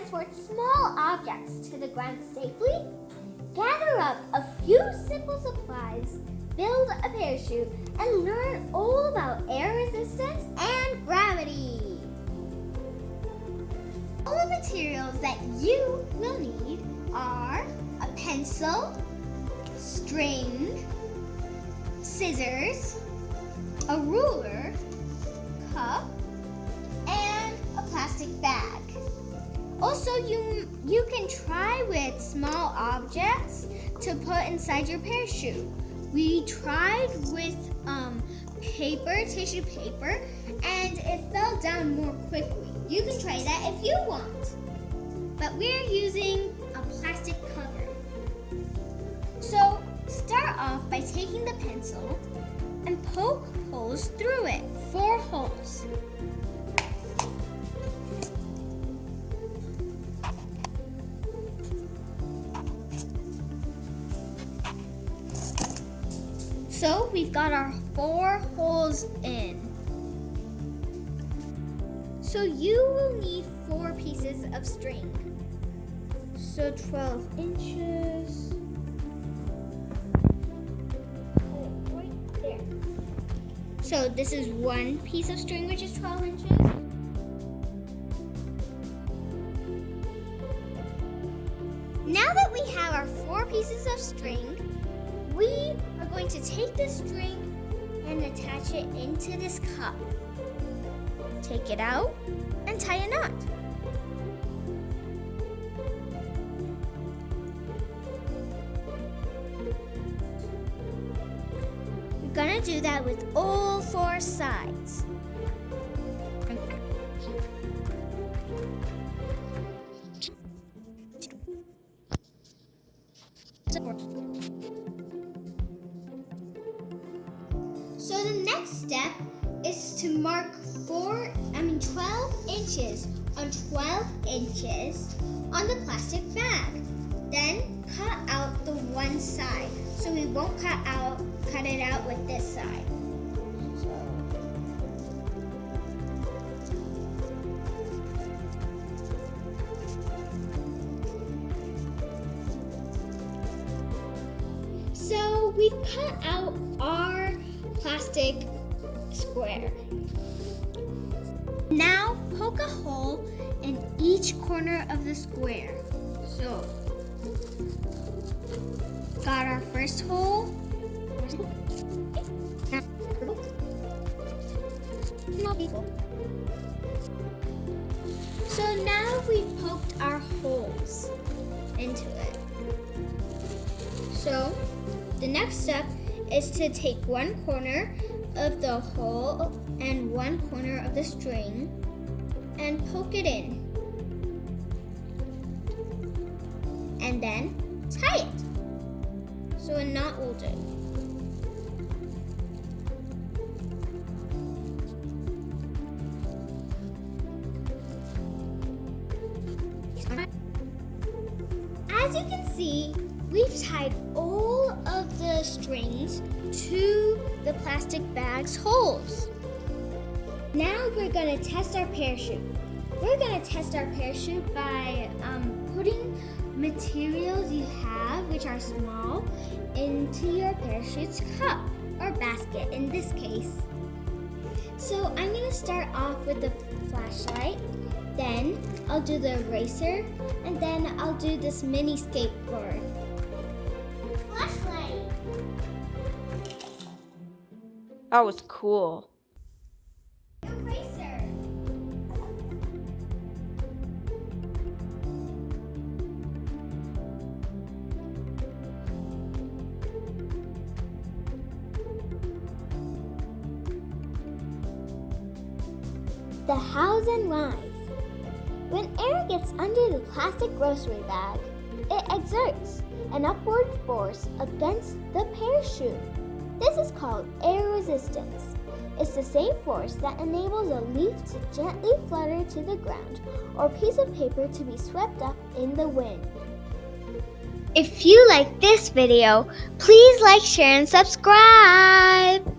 transport small objects to the ground safely, gather up a few simple supplies, build a parachute, and learn all about air resistance and gravity. All the materials that you will need are a pencil, string, scissors, a ruler, cup, and a plastic bag. Also, you can try with small objects to put inside your parachute. We tried with tissue paper, and it fell down more quickly. You can try that if you want. But we're using a plastic cover. So start off by taking the pencil and poke holes through it, 4 holes. So we've got our 4 holes in. So you will need 4 pieces of string. So 12 inches. Right there. So this is 1 piece of string, which is 12 inches. Now that we have our 4 pieces of string, we are going to take this string and attach it into this cup. Take it out and tie a knot. We're gonna do that with all 4 sides. So the next step is to mark 12 inches on 12 inches on the plastic bag. Then cut out the one side. So we won't cut it out with this side. So we've cut out our plastic square. Now poke a hole in each corner of the square. So, got our first hole. So now we've poked our holes into it. So the next step is to take 1 corner of the hole and 1 corner of the string and poke it in. And then tie it. So a knot will do. As you can see, we've tied all of the strings to the plastic bag's holes. Now we're going to test our parachute. We're going to test our parachute by putting materials you have, which are small, into your parachute's cup or basket in this case. So I'm going to start off with the flashlight, then I'll do the eraser, and then I'll do this mini skateboard. Flashlight! That was cool. Eraser! The hows and whys. When air gets under the plastic grocery bag, it exerts an upward force against the parachute. This is called air resistance. It's the same force that enables a leaf to gently flutter to the ground or piece of paper to be swept up in the wind. If you like this video, please like, share, and subscribe.